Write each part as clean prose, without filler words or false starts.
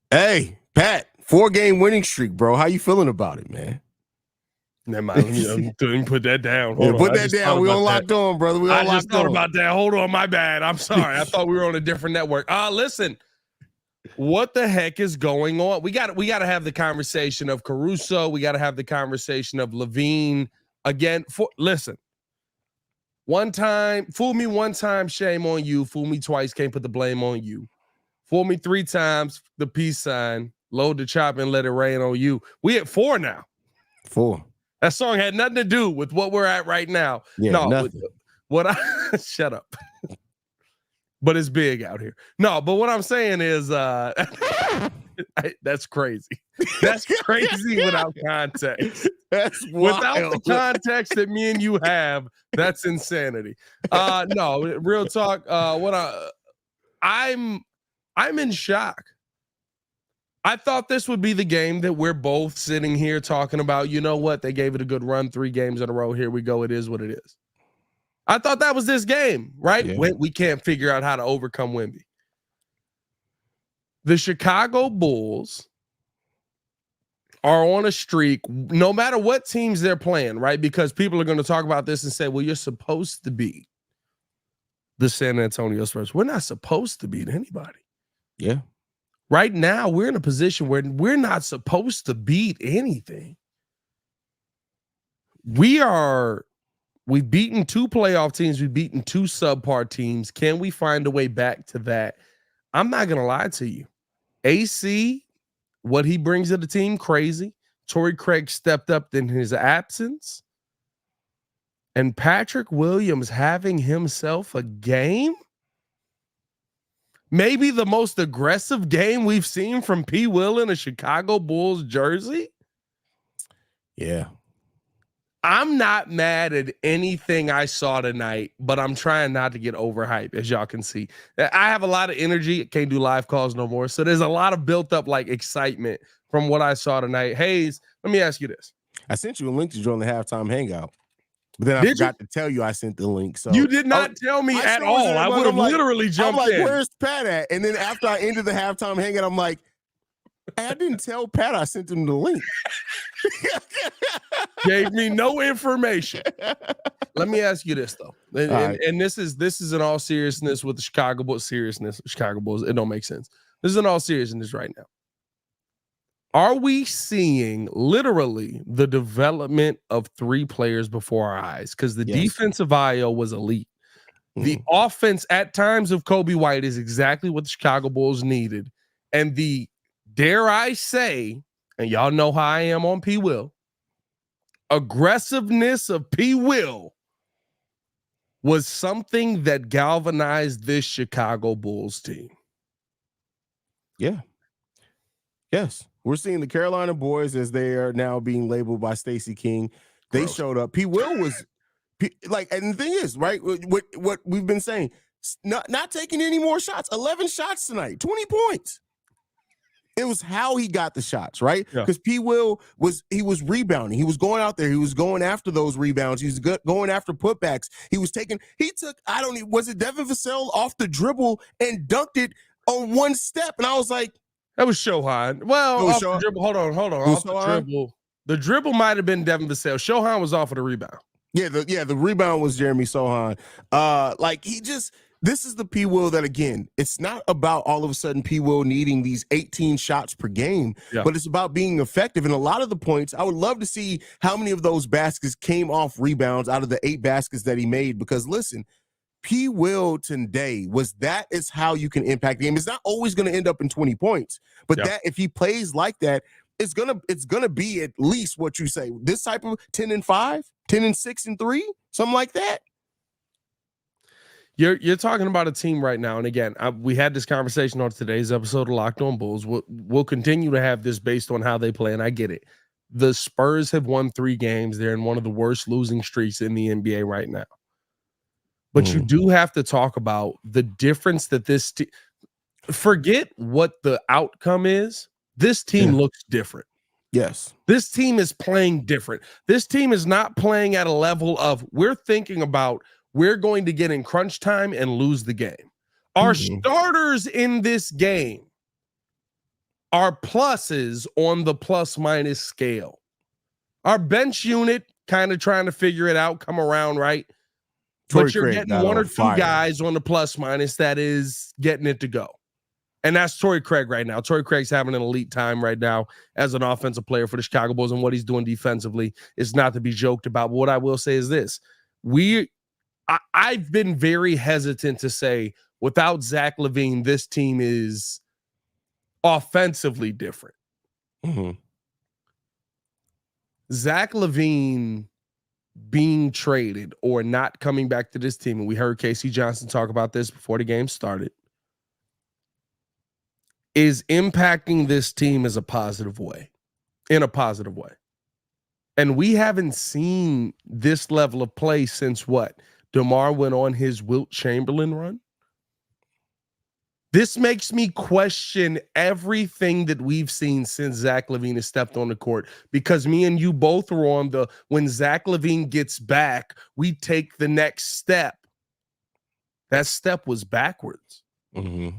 Hey, Pat, 4-game winning streak, bro. How you feeling about it, man? Never mind. Let me put that down. Yeah, Hold put on. that down. We on locked on, brother. We I on just locked thought on. about that. Hold on. My bad. I'm sorry. I thought we were on a different network. Listen. What the heck is going on? We got to have the conversation of Caruso. We got to have the conversation of Levine again. Listen, one time, fool me one time, shame on you. Fool me twice, can't put the blame on you. Fool me 3 times, the peace sign. Load the chop and let it rain on you. We at 4 now. 4. That song had nothing to do with what we're at right now. Yeah, no, nothing. What I shut up. But it's big out here. No, but what I'm saying is that's crazy. That's crazy without context. That's wild. Without the context that me and you have, that's insanity. No, real talk. I'm in shock. I thought this would be the game that we're both sitting here talking about. You know what? They gave it a good run, 3 games in a row. Here we go. It is what it is. I thought that was this game, right? Yeah. We can't figure out how to overcome Wemby. The Chicago Bulls are on a streak, no matter what teams they're playing, right? Because people are going to talk about this and say, well, you're supposed to beat the San Antonio Spurs. We're not supposed to beat anybody. Yeah. Right now, we're in a position where we're not supposed to beat anything. We've beaten 2 playoff teams. We've beaten 2 subpar teams. Can we find a way back to that? I'm not going to lie to you. AC, what he brings to the team, crazy. Torrey Craig stepped up in his absence. And Patrick Williams having himself a game? Maybe the most aggressive game we've seen from P. Will in a Chicago Bulls jersey? Yeah. I'm not mad at anything I saw tonight, but I'm trying not to get overhyped, as y'all can see. I have a lot of energy. Can't do live calls no more. So there's a lot of built up like excitement from what I saw tonight. Hayes, let me ask you this. I sent you a link to join the halftime hangout. But then I forgot to tell you I sent the link. So you did not tell me at all. I would have literally jumped in. Where's Pat at? And then after I ended the halftime hangout, I'm like, I didn't tell Pat I sent him the link. Gave me no information. Let me ask you this though, and this is in all seriousness with the Chicago Bulls. Chicago Bulls. It don't make sense. This is in all seriousness right now. Are we seeing literally the development of 3 players before our eyes? Because the defensive IO was elite. The offense at times of Kobe White is exactly what the Chicago Bulls needed, and the dare I say, and y'all know how I am on P. Will, aggressiveness of P. Will was something that galvanized this Chicago Bulls team. Yeah. Yes. We're seeing the Carolina boys, as they are now being labeled by Stacey King. They showed up. P. Will was and the thing is, right, what we've been saying, not taking any more shots. 11 shots tonight, 20 points. It was how he got the shots, right? Because P. Will was rebounding. He was going out there. He was going after those rebounds. He was going after putbacks. Was it Devin Vassell off the dribble and dunked it on one step? And I was like, that was Shohan. Well, off the dribble. Hold on. Off the dribble. The dribble might have been Devin Vassell. Shohan was off of the rebound. Yeah, the rebound was Jeremy Sohan. This is the P. Will that, again, it's not about all of a sudden P. Will needing these 18 shots per game, but it's about being effective. And a lot of the points, I would love to see how many of those baskets came off rebounds out of the 8 baskets that he made. Because listen, P. Will today is how you can impact the game. It's not always going to end up in 20 points, but that if he plays like that, it's gonna be at least what you say. This type of 10-5, 10-6 and 3, something like that. You're talking about a team right now, and again, we had this conversation on today's episode of Locked On Bulls. We'll continue to have this based on how they play, and I get it. The Spurs have won 3 games. They're in one of the worst losing streaks in the NBA right now. But you do have to talk about the difference that this team. Forget what the outcome is. This team looks different. Yes. This team is playing different. This team is not playing at a level of we're thinking about we're going to get in crunch time and lose the game. Our starters in this game are pluses on the plus minus scale. Our bench unit kind of trying to figure it out, come around, right? But you're getting one or two guys on the plus minus that is getting it to go. And that's Torrey Craig right now. Torrey Craig's having an elite time right now as an offensive player for the Chicago Bulls, and what he's doing defensively is not to be joked about. But what I will say is this. I've been very hesitant to say without Zach LaVine, this team is offensively different. Mm-hmm. Zach LaVine being traded or not coming back to this team, and we heard Casey Johnson talk about this before the game started, is impacting this team in a positive way. And we haven't seen this level of play since what? DeMar went on his Wilt Chamberlain run. This makes me question everything that we've seen since Zach LaVine has stepped on the court, because me and you both were on the, when Zach LaVine gets back, we take the next step. That step was backwards. Mm-hmm.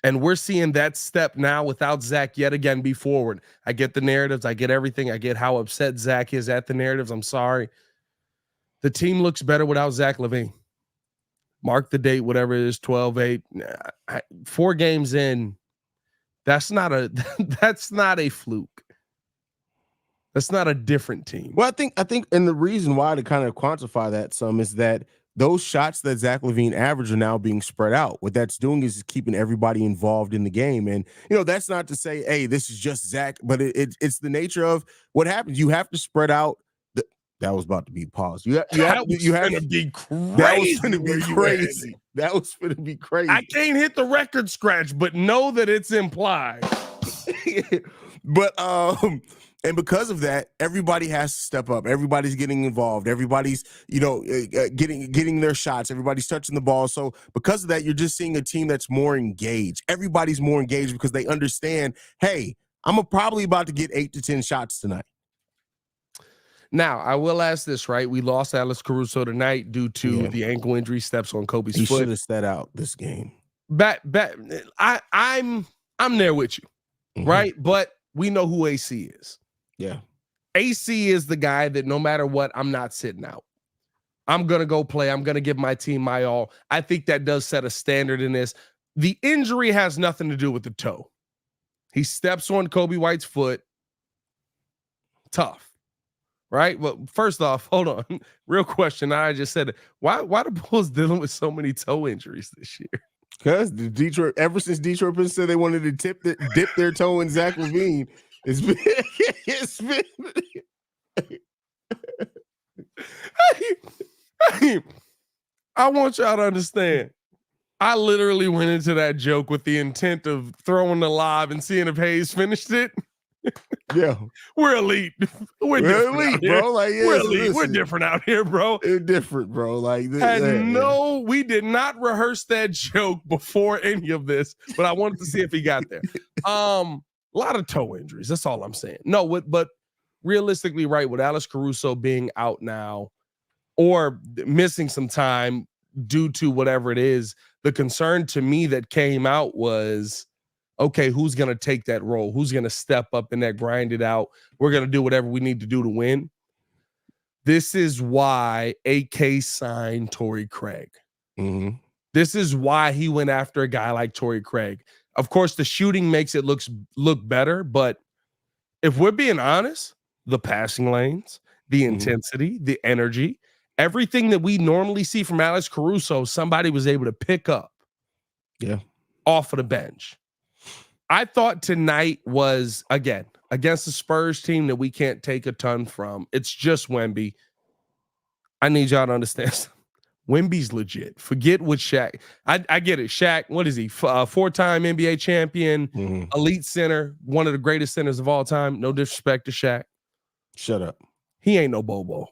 And we're seeing that step now without Zach yet again be forward. I get the narratives. I get everything. I get how upset Zach is at the narratives. I'm sorry. The team looks better without Zach LaVine. Mark the date, whatever it is, 12-8. 4 games in, that's not a fluke. That's not a different team. Well, I think, and the reason why to kind of quantify that some is that those shots that Zach LaVine averaged are now being spread out. What that's doing is keeping everybody involved in the game. And, that's not to say, hey, this is just Zach, but it's the nature of what happens. You have to spread out. That was about to be paused. You have to be crazy. That was going to be crazy. That was going to be crazy. I can't hit the record scratch, but know that it's implied. But and because of that, everybody has to step up. Everybody's getting involved. Everybody's, getting their shots. Everybody's touching the ball. So because of that, you're just seeing a team that's more engaged. Everybody's more engaged because they understand, hey, I'm probably about to get 8 to 10 shots tonight. Now, I will ask this, right? We lost Alex Caruso tonight due to the ankle injury, steps on Kobe's foot. He should have sat out this game. I'm there with you, right? But we know who AC is. Yeah. AC is the guy that no matter what, I'm not sitting out. I'm going to go play. I'm going to give my team my all. I think that does set a standard in this. The injury has nothing to do with the toe. He steps on Kobe White's foot. Tough, right? Well, first off, hold on. Real question. I just said it. Why the Bulls dealing with so many toe injuries this year? Because ever since Detroit said they wanted to dip their toe in Zach LaVine, it's been I want y'all to understand. I literally went into that joke with the intent of throwing the lob and seeing if AHize finished it. Yeah, we're elite. We're elite, bro. Like, we're elite. Listen, we're different out here, bro. We're different, bro. Like, we did not rehearse that joke before any of this, but I wanted to see if he got there. A lot of toe injuries. That's all I'm saying. No, but realistically, right, with Alex Caruso being out now or missing some time due to whatever it is, the concern to me that came out was, okay, who's going to take that role? Who's going to step up in that, grind it out? We're going to do whatever we need to do to win. This is why AK signed Torrey Craig. Mm-hmm. This is why he went after a guy like Torrey Craig. Of course, the shooting makes it look better, but if we're being honest, the passing lanes, the intensity, the energy, everything that we normally see from Alex Caruso, somebody was able to pick up off of the bench. I thought tonight was, again, against the Spurs team that we can't take a ton from. It's just Wemby. I need y'all to understand something. Wemby's legit. Forget what Shaq. I get it. Shaq, what is he? 4-time NBA champion, elite center, one of the greatest centers of all time. No disrespect to Shaq. Shut up. He ain't no Bobo.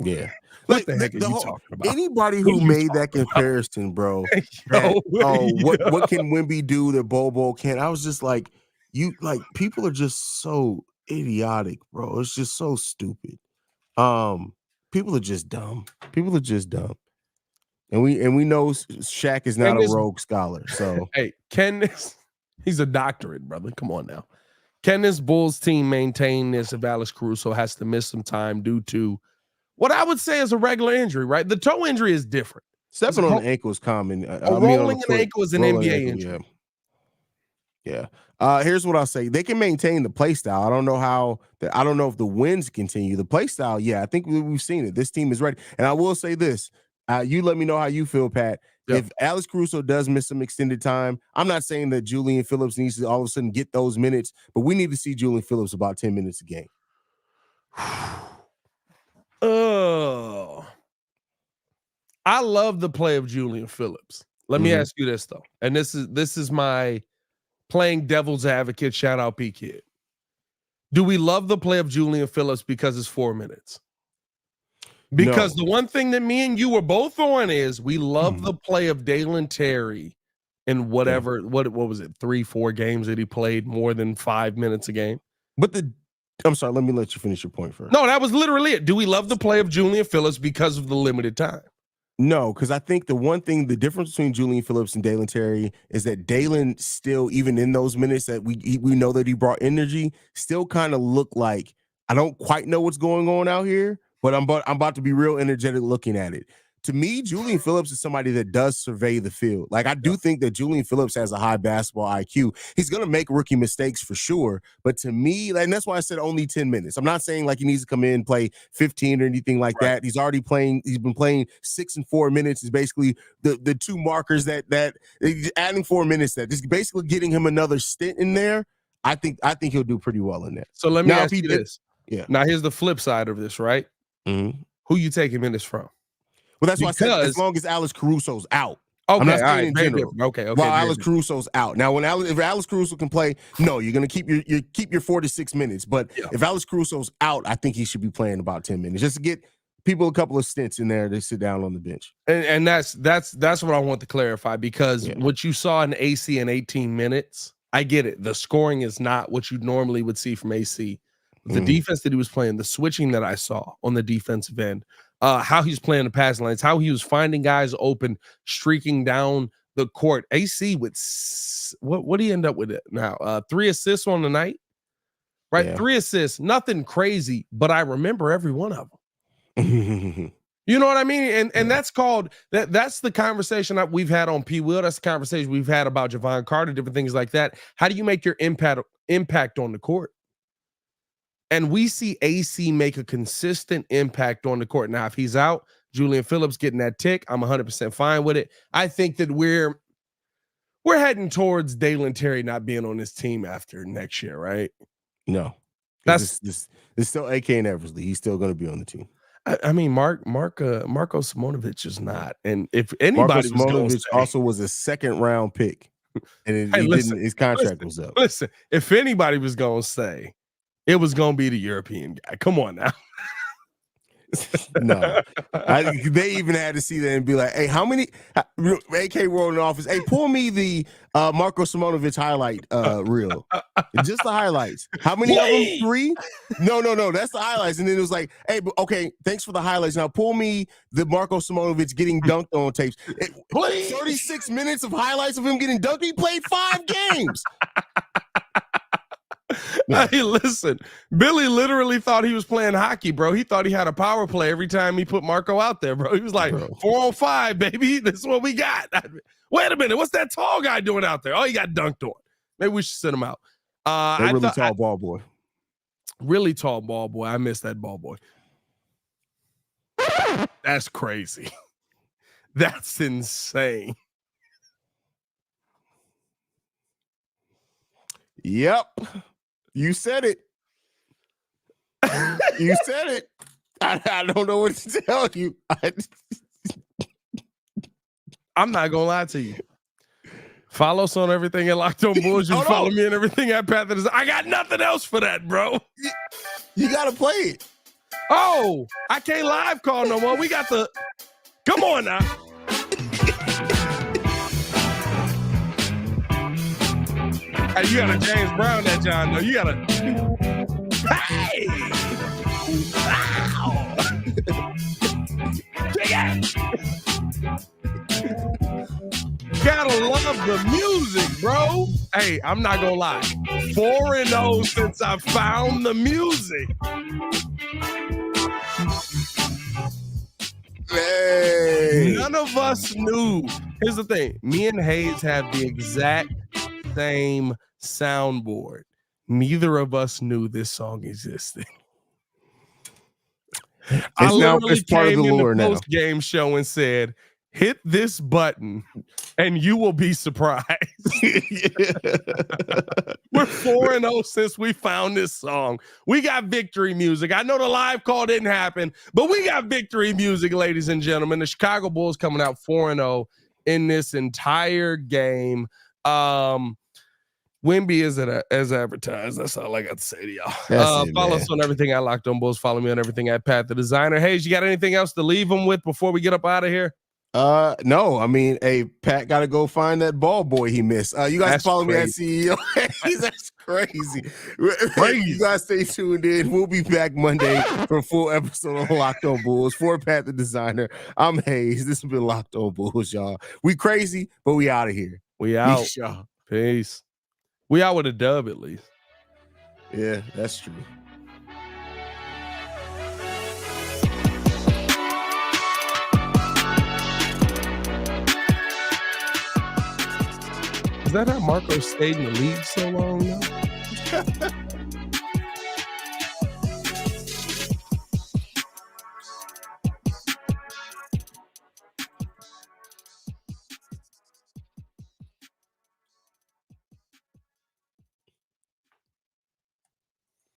Yeah. What the heck are you talking about? Anybody who made that comparison, bro, what can Wemby do that Bobo can't? I was just like, people are just so idiotic, bro. It's just so stupid. People are just dumb. And we know Shaq is not a rogue scholar. So hey, can this He's a doctorate, brother. Come on now. Can this Bulls team maintain this if Alex Caruso has to miss some time due to what I would say is a regular injury, right? The toe injury is different. Stepping on the ankle is common. Rolling an ankle is an NBA injury. Yeah. Here's what I'll say. They can maintain the play style. I don't know if the wins continue. The play style, yeah, I think we've seen it. This team is ready. And I will say this. You let me know how you feel, Pat. Yep. If Alex Caruso does miss some extended time, I'm not saying that Julian Phillips needs to all of a sudden get those minutes, but we need to see Julian Phillips about 10 minutes a game. Oh, I love the play of Julian Phillips. Let me ask you this though, and this is my playing devil's advocate. Shout out P Kid. Do we love the play of Julian Phillips because it's 4 minutes? Because the one thing that me and you were both on is we love the play of Dalen Terry in whatever what was it 3-4 games that he played more than 5 minutes a game. But I'm sorry, let me let you finish your point first. No, that was literally it. Do we love the play of Julian Phillips because of the limited time? No, because I think the difference between Julian Phillips and Dalen Terry is that Dalen still, even in those minutes that we know that he brought energy, still kind of looked like I don't quite know what's going on out here, but I'm about to be real energetic looking at it. To me, Julian Phillips is somebody that does survey the field. Like, I do think that Julian Phillips has a high basketball IQ. He's going to make rookie mistakes for sure. But to me, and that's why I said only 10 minutes. I'm not saying like he needs to come in and play 15 or anything like that. He's already playing. He's been playing 6 and 4 minutes is basically the two markers that adding 4 minutes, that just basically getting him another stint in there. I think he'll do pretty well in that. So let me ask you this. Yeah. Now here's the flip side of this, right? Mm-hmm. Who you taking minutes from? Well, that's why I said as long as Alex Caruso's out. Okay, I'm not saying in general. Okay. While Alex Caruso's out. Now, if Alex Caruso can play, no, you're gonna keep your 4 to 6 minutes. But if Alex Caruso's out, I think he should be playing about 10 minutes just to get people a couple of stints in there to sit down on the bench. And that's what I want to clarify, because what you saw in AC in 18 minutes, I get it. The scoring is not what you normally would see from AC. The defense that he was playing, the switching that I saw on the defensive end, how he's playing the passing lanes, how he was finding guys open, streaking down the court. AC with what do you end up with it now? 3 assists on the night, right? Yeah. 3 assists, nothing crazy, but I remember every one of them. You know what I mean? And that's called that's the conversation that we've had on P. Will. That's the conversation we've had about Javon Carter, different things like that. How do you make your impact on the court? And we see AC make a consistent impact on the court. Now, if he's out, Julian Phillips getting that tick, I'm 100% fine with it. I think that we're heading towards Dalen Terry not being on this team after next year, right? No, that's it's still AK and Eversley. He's still going to be on the team. I mean, Marko Simonovic is not, and if anybody, Marko Simonovic also was a 2nd round pick, and his contract was up. Listen, if anybody was going to say, it was going to be the European guy. Come on now. No. They even had to see that and be like, hey, how many AK World in office? Hey, pull me the Marko Simonovic highlight reel. Just the highlights. How many of them? 3? No. That's the highlights. And then it was like, hey, okay, thanks for the highlights. Now pull me the Marko Simonovic getting dunked on tapes. 36 minutes of highlights of him getting dunked. He played 5 games. Hey, listen, Billy literally thought he was playing hockey, bro. He thought he had a power play every time he put Marko out there, bro. He was like, 4-on-5, baby. This is what we got. Wait a minute. What's that tall guy doing out there? Oh, he got dunked on. Maybe we should send him out. Really tall ball boy. Really tall ball boy. I miss that ball boy. That's crazy. That's insane. Yep. You said it. You said it. I don't know what to tell you. I'm not going to lie to you. Follow us on everything at Locked On Bulls. You follow me and everything at Pat The Designer. I got nothing else for that, bro. You got to play it. Oh, I can't live call no more. We got the... Come on now. Hey, you got a James Brown that John, though. You got a... Hey! Wow! Gotta love the music, bro. Hey, I'm not gonna lie. 4-0 since I found the music. Hey. None of us knew. Here's the thing. Me and Hayes have the exact same soundboard. Neither of us knew this song existed. I literally came in the post-game show and said, hit this button and you will be surprised. We're 4-0 since we found this song. We got victory music. I know the live call didn't happen, but we got victory music, ladies and gentlemen. The Chicago Bulls coming out 4-0 in this entire game. Wimby is as advertised. That's all I got to say to y'all. Follow us on everything at Locked On Bulls. Follow me on everything at Pat the Designer. Hayes, you got anything else to leave them with before we get up out of here? No. I mean, hey, Pat got to go find that ball boy he missed. You guys follow me at CEO. That's crazy. You guys stay tuned in. We'll be back Monday for a full episode on Locked On Bulls. For Pat the Designer, I'm Hayes. This has been Locked On Bulls, y'all. We crazy, but we out of here. We out. Peace, y'all. Peace. We out with a dub at least. Yeah, that's true. Is that how Marco stayed in the league so long now?